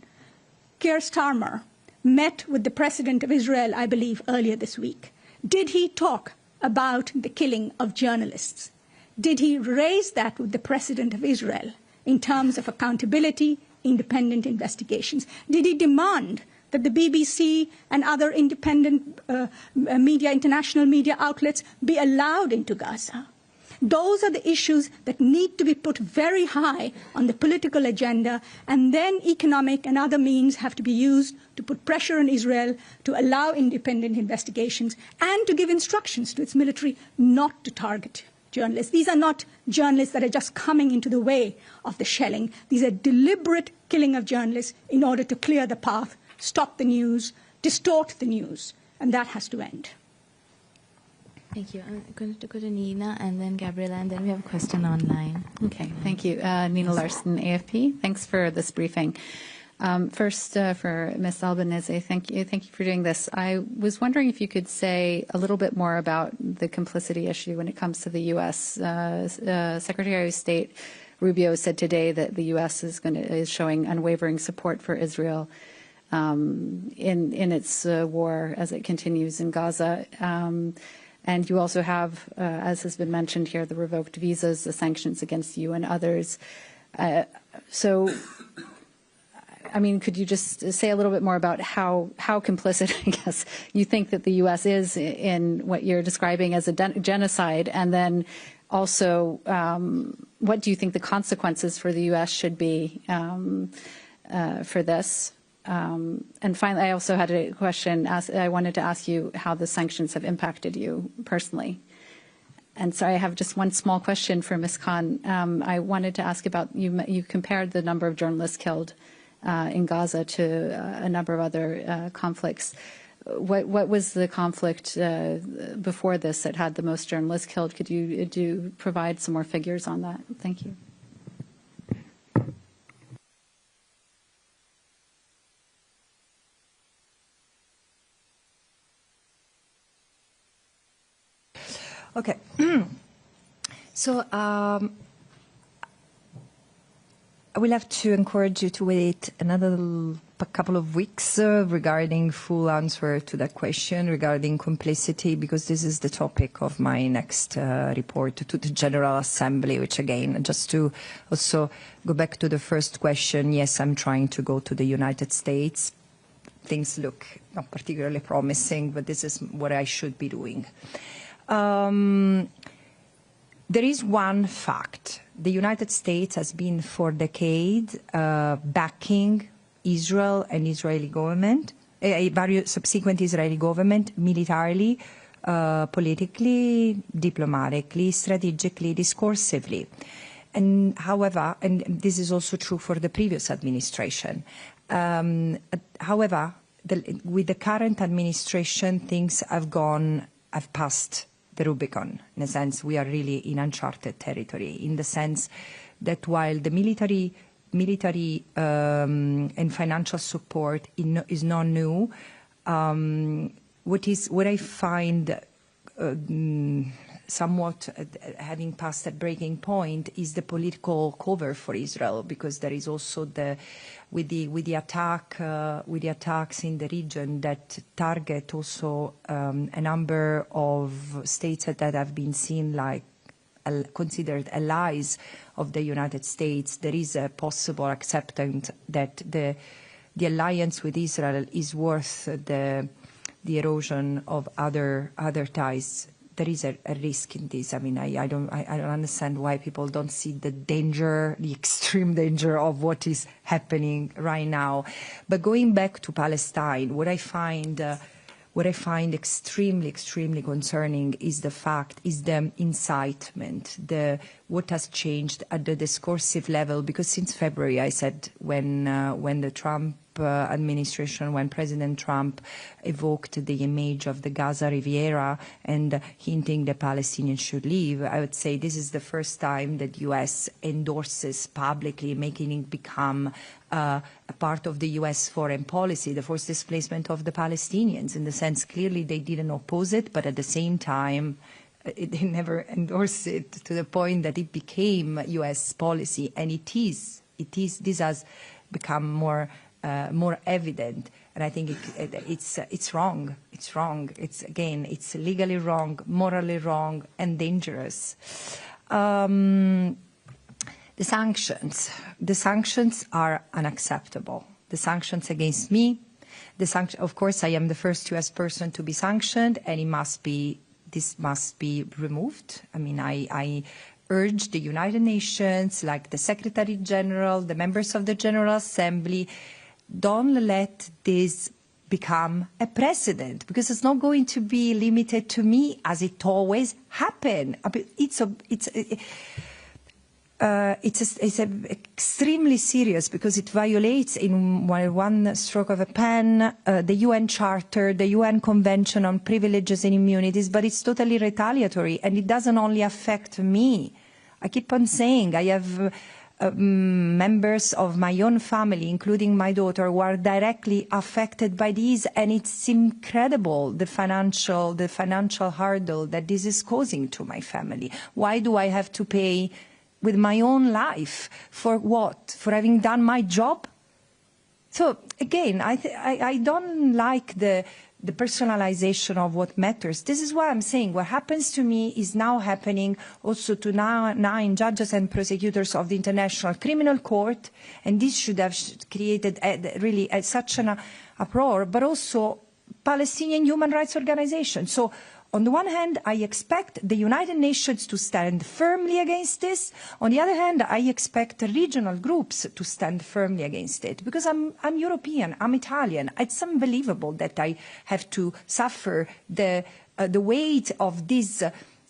Keir Starmer met with the President of Israel, I believe, earlier this week. Did he talk about the killing of journalists? Did he raise that with the President of Israel in terms of accountability, independent investigations? Did he demand that the BBC and other independent media, international media outlets be allowed into Gaza? Those are the issues that need to be put very high on the political agenda, and then economic and other means have to be used to put pressure on Israel to allow independent investigations and to give instructions to its military not to target journalists. These are not journalists that are just coming into the way of the shelling. These are deliberate killing of journalists in order to clear the path, stop the news, distort the news, and that has to end. Thank you. I'm going to go to Nina and then Gabriela, and then we have a question online. Okay, thank you. Nina Larson, AFP. Thanks for this briefing. First, for Ms. Albanese, thank you for doing this. I was wondering if you could say a little bit more about the complicity issue when it comes to the U.S. Secretary of State Rubio said today that the U.S. is showing unwavering support for Israel in its war as it continues in Gaza. And you also have, as has been mentioned here, the revoked visas, the sanctions against you and others. So, I mean, could you just say a little bit more about how complicit, I guess, you think that the U.S. is in what you're describing as a genocide? And then also, what do you think the consequences for the U.S. should be for this? And finally, I also had a question. I wanted to ask you how the sanctions have impacted you personally. And sorry, I have just one small question for Ms. Khan. I wanted to ask about, you compared the number of journalists killed in Gaza to a number of other conflicts. What was the conflict before this that had the most journalists killed? Could you provide some more figures on that? Thank you. Okay. So I will have to encourage you to wait another couple of weeks regarding full answer to that question regarding complicity, because this is the topic of my next report to the General Assembly, which again, just to also go back to the first question, yes, I'm trying to go to the United States. Things look not particularly promising, but this is what I should be doing. There is one fact. The United States has been for decades backing Israel and Israeli government, various subsequent Israeli government, militarily, politically, diplomatically, strategically, discursively. And however, and this is also true for the previous administration, however, with the current administration, things have passed the Rubicon. In a sense, we are really in uncharted territory, in the sense that while the military and financial support is not new, what I find somewhat having passed that breaking point is the political cover for Israel, because there is also with the attacks in the region that target also a number of states that have been seen like considered allies of the United States. There is a possible acceptance that the alliance with Israel is worth the erosion of other ties. There is a risk in this. I mean, I don't understand why people don't see the danger, the extreme danger of what is happening right now. But going back to Palestine, what I find extremely concerning is the incitement, what has changed at the discursive level. Because since February, I said when the Trump administration, when President Trump evoked the image of the Gaza Riviera and hinting the Palestinians should leave, I would say this is the first time that U.S. endorses publicly, making it become a part of the U.S. foreign policy, the forced displacement of the Palestinians, in the sense clearly they didn't oppose it, but at the same time they never endorsed it to the point that it became U.S. policy, and this has become more evident, and I think it's wrong. It's wrong. It's legally wrong, morally wrong, and dangerous. The sanctions are unacceptable. The sanctions against me, of course, I am the first U.S. person to be sanctioned, and this must be removed. I mean, I urge the United Nations, like the Secretary General, the members of the General Assembly, don't let this become a precedent, because it's not going to be limited to me as it always happened. It's extremely serious because it violates in one stroke of a pen the UN Charter, the UN Convention on Privileges and Immunities, but it's totally retaliatory, and it doesn't only affect me. I keep on saying I have members of my own family, including my daughter, who are directly affected by these, and it's incredible the financial hurdle that this is causing to my family. Why do I have to pay with my own life? For what? For having done my job? So again, I don't like the personalization of what matters. This is why I'm saying what happens to me is now happening also to 9 judges and prosecutors of the International Criminal Court, and this should have created really such an uproar, but also Palestinian human rights organizations. So on the one hand, I expect the United Nations to stand firmly against this. On the other hand, I expect regional groups to stand firmly against it, because I'm European, I'm Italian. It's unbelievable that I have to suffer the weight of this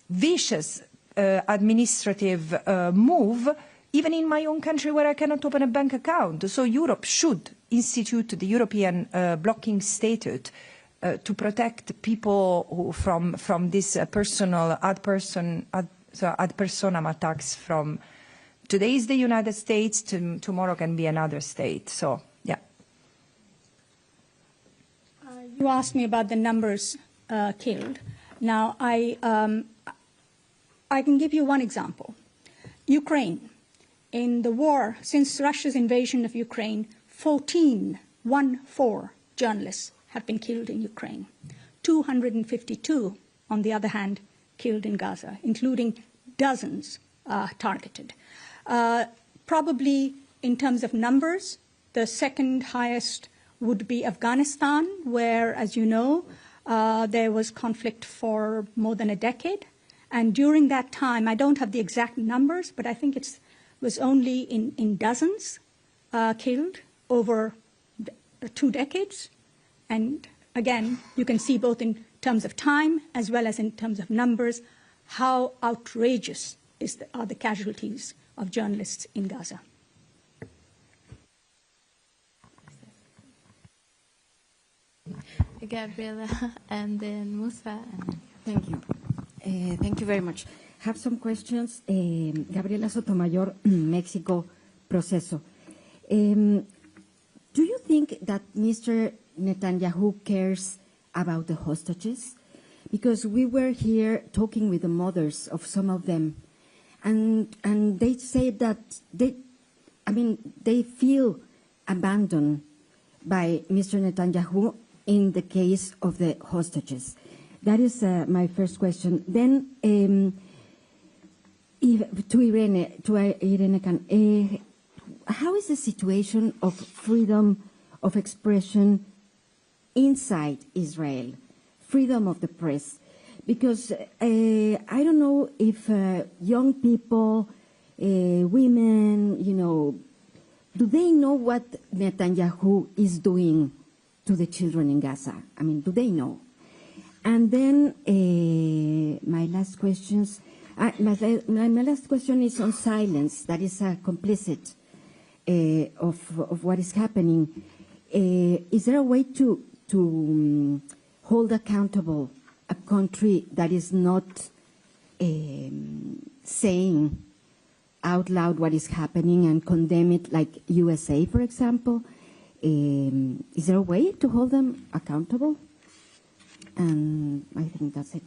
vicious administrative move, even in my own country where I cannot open a bank account. So Europe should institute the European blocking statute to protect people who from this personal ad personam attacks from today is the United States, tomorrow can be another state. So, yeah. You asked me about the numbers killed. Now, I can give you one example. Ukraine. In the war, since Russia's invasion of Ukraine, 14 journalists have been killed in Ukraine. 252, on the other hand, killed in Gaza, including dozens targeted. Probably in terms of numbers, the second highest would be Afghanistan, where, as you know, there was conflict for more than a decade. And during that time, I don't have the exact numbers, but I think it was only in dozens killed over 2 decades. And again, you can see both in terms of time as well as in terms of numbers how outrageous are the casualties of journalists in Gaza. Gabriela, and then Musa. Thank you. Thank you very much. Have some questions. Gabriela Sotomayor, Mexico Proceso. Do you think that Mr. Netanyahu cares about the hostages? Because we were here talking with the mothers of some of them, and they say that they feel abandoned by Mr. Netanyahu in the case of the hostages. That is my first question. Then to Irene Khan, how is the situation of freedom of expression inside Israel, freedom of the press? Because I don't know if young people, women, do they know what Netanyahu is doing to the children in Gaza? I mean, do they know? And then my last question is on silence. That is complicit of what is happening. is there a way to hold accountable a country that is not saying out loud what is happening and condemn it, like USA, for example? Is there a way to hold them accountable? And I think that's it.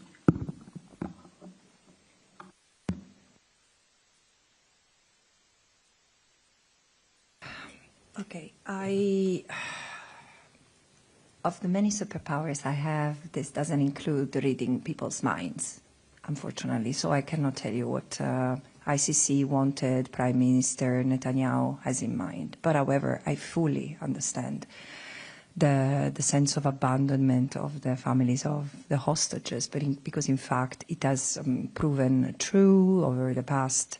Okay, of the many superpowers I have, this doesn't include reading people's minds, unfortunately. So I cannot tell you what ICC wanted Prime Minister Netanyahu has in mind. But however, I fully understand the sense of abandonment of the families of the hostages, because in fact it has proven true over the past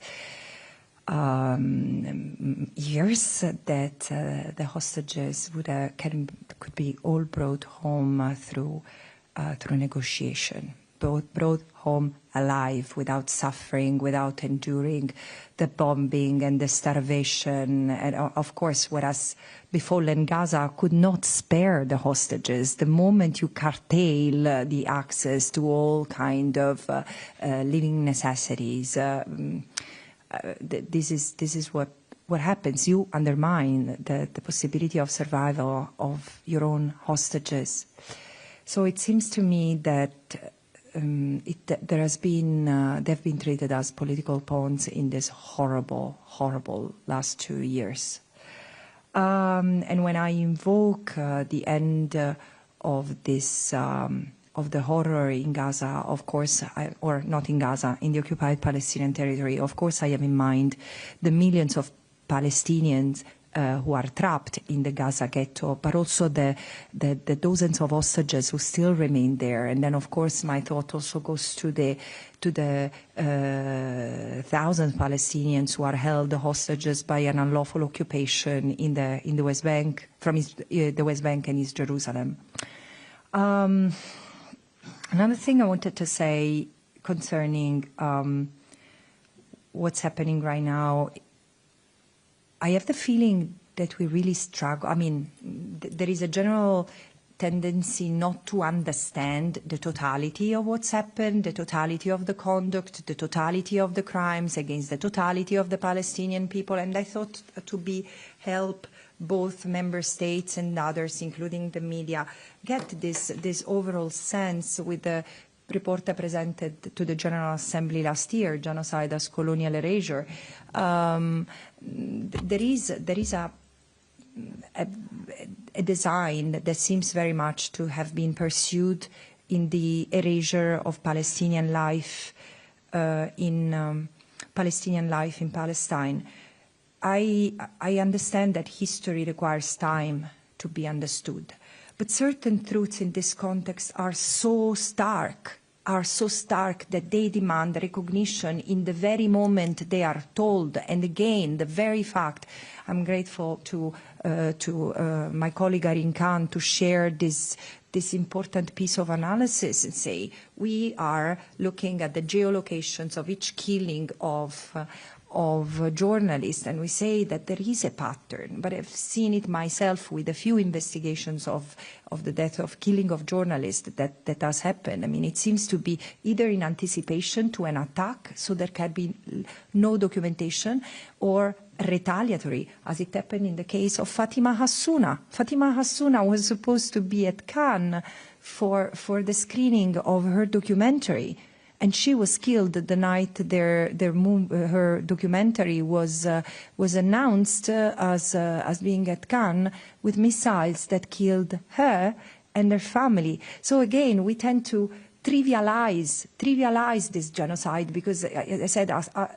years that the hostages could be all brought home through negotiation, brought home alive, without suffering, without enduring the bombing and the starvation. And of course, what has befallen Gaza could not spare the hostages. The moment you curtail the access to all kind of living necessities, this is what happens. You undermine the possibility of survival of your own hostages. So it seems to me that they've been treated as political pawns in this horrible, horrible last 2 years. And when I invoke the end of this of the horror in Gaza, of course, or not in Gaza, in the occupied Palestinian territory, of course I have in mind the millions of Palestinians who are trapped in the Gaza ghetto, but also the dozens of hostages who still remain there. And then, of course, my thought also goes to the thousands of Palestinians who are held hostages by an unlawful occupation in the West Bank, from the West Bank and East Jerusalem. Another thing I wanted to say concerning what's happening right now, I have the feeling that we really struggle. I mean, there is a general tendency not to understand the totality of what's happened, the totality of the conduct, the totality of the crimes against the totality of the Palestinian people. And I thought to help both member states and others, including the media, get this overall sense with the report I presented to the General Assembly last year, Genocide as Colonial Erasure. There is a design that seems very much to have been pursued in the erasure of Palestinian life in Palestine. I understand that history requires time to be understood, but certain truths in this context are so stark that they demand recognition in the very moment they are told. And again, the very fact, I'm grateful to my colleague Irene Khan to share this important piece of analysis and say we are looking at the geolocations of each killing of journalists, and we say that there is a pattern, but I've seen it myself with a few investigations of the death of killing of journalists that has happened. I mean, it seems to be either in anticipation to an attack, so there can be no documentation, or retaliatory, as it happened in the case of Fatima Hassouna. Fatima Hassouna was supposed to be at Cannes for the screening of her documentary, and she was killed the night her documentary was announced as being at Cannes, with missiles that killed her and her family. So again, we tend to trivialize this genocide, because, as I said,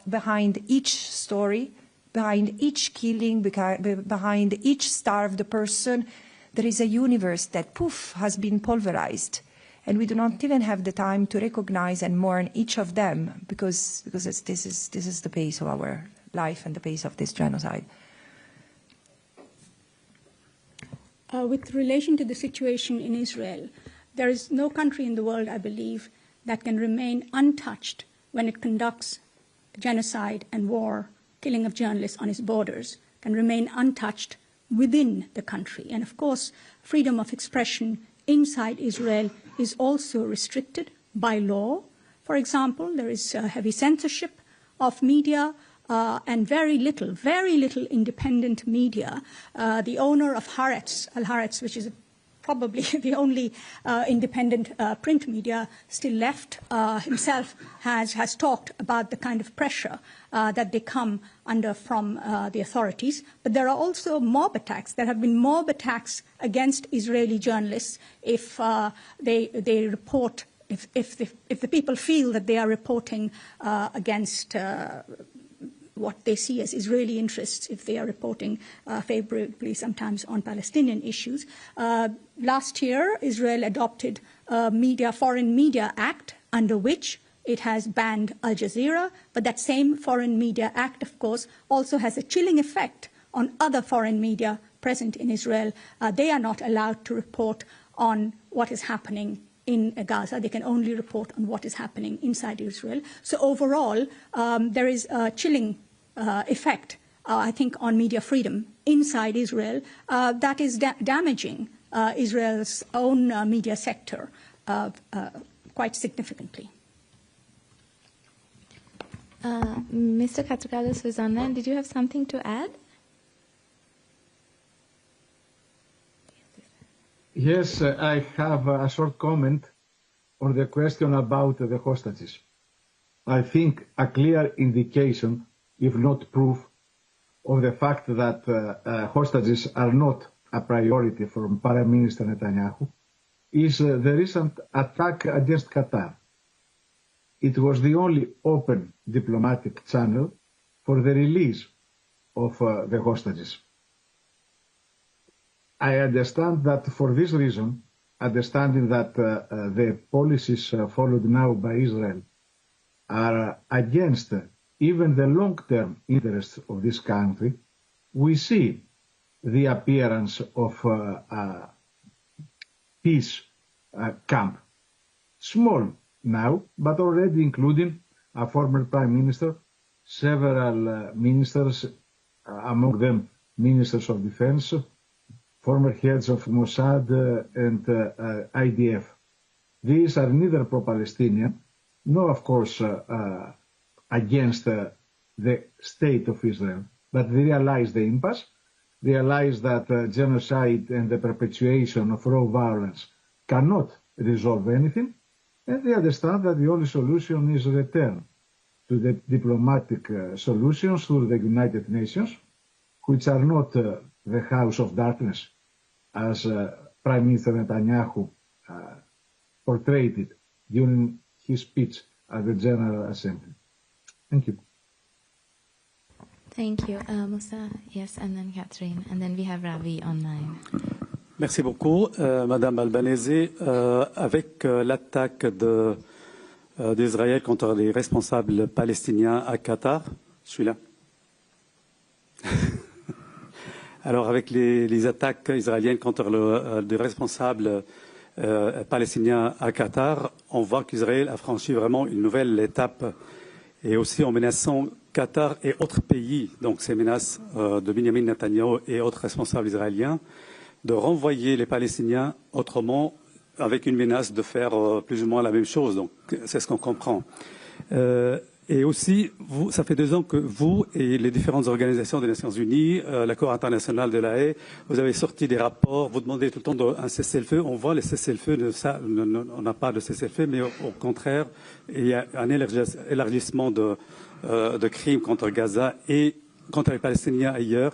behind each story, behind each killing, behind each starved person, there is a universe that, poof, has been pulverized. And we do not even have the time to recognize and mourn each of them, because this is the pace of our life and the pace of this genocide. With relation to the situation in Israel, there is no country in the world, I believe, that can remain untouched when it conducts genocide and war, killing of journalists on its borders, can remain untouched within the country. And of course, freedom of expression inside Israel is also restricted by law. For example, there is heavy censorship of media and very little independent media. The owner of Haaretz, Al-Haaretz, which is probably the only independent print media still left, himself has talked about the kind of pressure that they come under from the authorities. But there are also mob attacks. There have been mob attacks against Israeli journalists if they report, if the people feel that they are reporting against what they see as Israeli interests, if they are reporting favorably sometimes on Palestinian issues. Last year, Israel adopted a Foreign Media Act, under which it has banned Al Jazeera, but that same Foreign Media Act, of course, also has a chilling effect on other foreign media present in Israel. They are not allowed to report on what is happening in Gaza. They can only report on what is happening inside Israel. So overall, there is a chilling effect, I think, on media freedom inside Israel that is damaging Israel's own media sector quite significantly. Mr. Katrougalos, who's online, did you have something to add? Yes, I have a short comment on the question about the hostages. I think a clear indication, if not proof, of the fact that hostages are not a priority for Prime Minister Netanyahu is the recent attack against Qatar. It was the only open diplomatic channel for the release of the hostages. I understand that for this reason, understanding that the policies followed now by Israel are against even the long-term interests of this country, we see the appearance of a peace camp. Small now, but already including a former prime minister, several ministers, among them ministers of defense, former heads of Mossad and IDF. These are neither pro-Palestinian, nor, of course, against the state of Israel, but they realize the impasse, realize that genocide and the perpetuation of raw violence cannot resolve anything, and they understand that the only solution is return to the diplomatic solutions through the United Nations, which are not the house of darkness, as Prime Minister Netanyahu portrayed it during his speech at the General Assembly. Thank you. Thank you. Musa, yes, and then Catherine, and then we have Ravi online. Merci beaucoup, Madame Albanese. Avec l'attaque d'Israël contre les responsables palestiniens à Qatar, je suis là. Alors, avec les attaques israéliennes contre les responsables palestiniens à Qatar, on voit qu'Israël a franchi vraiment une nouvelle étape, et aussi en menaçant Qatar et autres pays, donc ces menaces de Benjamin Netanyahu et autres responsables israéliens, de renvoyer les Palestiniens autrement, avec une menace de faire plus ou moins la même chose. Donc, c'est ce qu'on comprend. Et aussi, ça fait 2 ans que vous et les différentes organisations des Nations Unies, la Cour internationale de la Haye, vous avez sorti des rapports, vous demandez tout le temps un cessez-le-feu. On voit les cessez-le-feu, on n'a pas de cessez-le-feu, mais au contraire, il y a un élargissement de crimes contre Gaza et contre les Palestiniens ailleurs.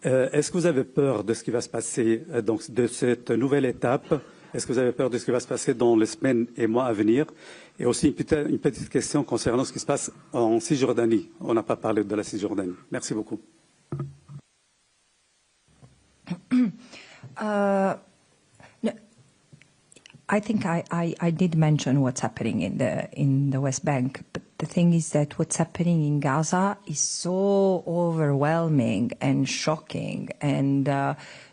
Est-ce que vous avez peur de ce qui va se passer, donc de cette nouvelle étape? Est-ce que vous avez peur de ce qui va se passer dans les semaines et mois à venir? Et aussi une petite question concernant ce qui se passe en Cisjordanie. On n'a pas parlé de la Cisjordanie. Merci beaucoup. I think I did mention what's happening in the West Bank, but the thing is that what's happening in Gaza is so overwhelming and shocking and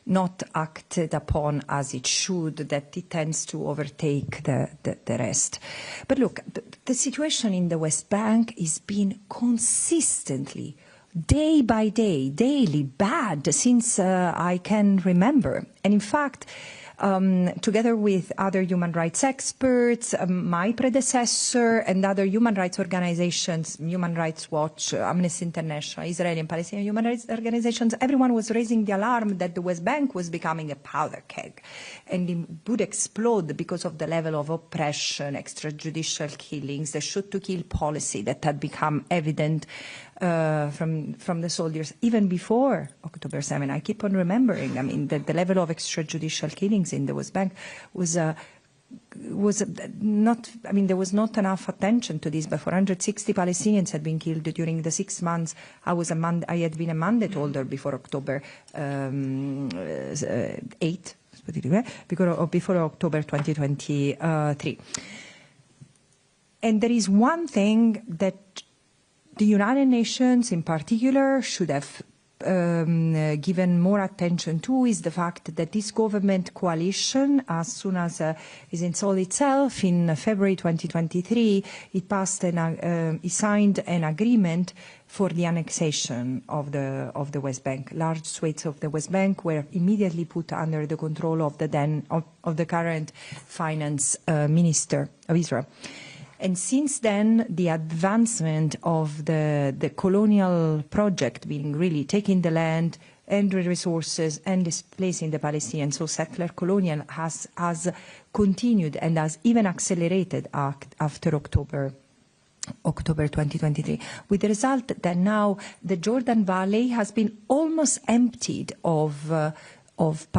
not acted upon as it should, that it tends to overtake the rest. But look, the situation in the West Bank is being consistently day by day, daily, bad since I can remember. And in fact, together with other human rights experts, my predecessor and other human rights organizations, Human Rights Watch, Amnesty International, Israeli and Palestinian human rights organizations, everyone was raising the alarm that the West Bank was becoming a powder keg and it would explode because of the level of oppression, extrajudicial killings, the shoot-to-kill policy that had become evident from the soldiers, even before October 7. I keep on remembering, I mean, the level of extrajudicial killings in the West Bank was not, I mean, there was not enough attention to this, but 460 Palestinians had been killed during the 6 months. I had been a mandate holder before October 8, before October 2023. And there is one thing that the United Nations in particular should have given more attention to, is the fact that this government coalition, as soon as it installed itself in February 2023, it signed an agreement for the annexation of the West Bank. Large swathes of the West Bank were immediately put under the control of the current finance minister of Israel. And since then, the advancement of the colonial project, being really taking the land and the resources and displacing the Palestinians, so settler colonial, has continued and has even accelerated after October 2023, with the result that now the Jordan Valley has been almost emptied of Palestinians.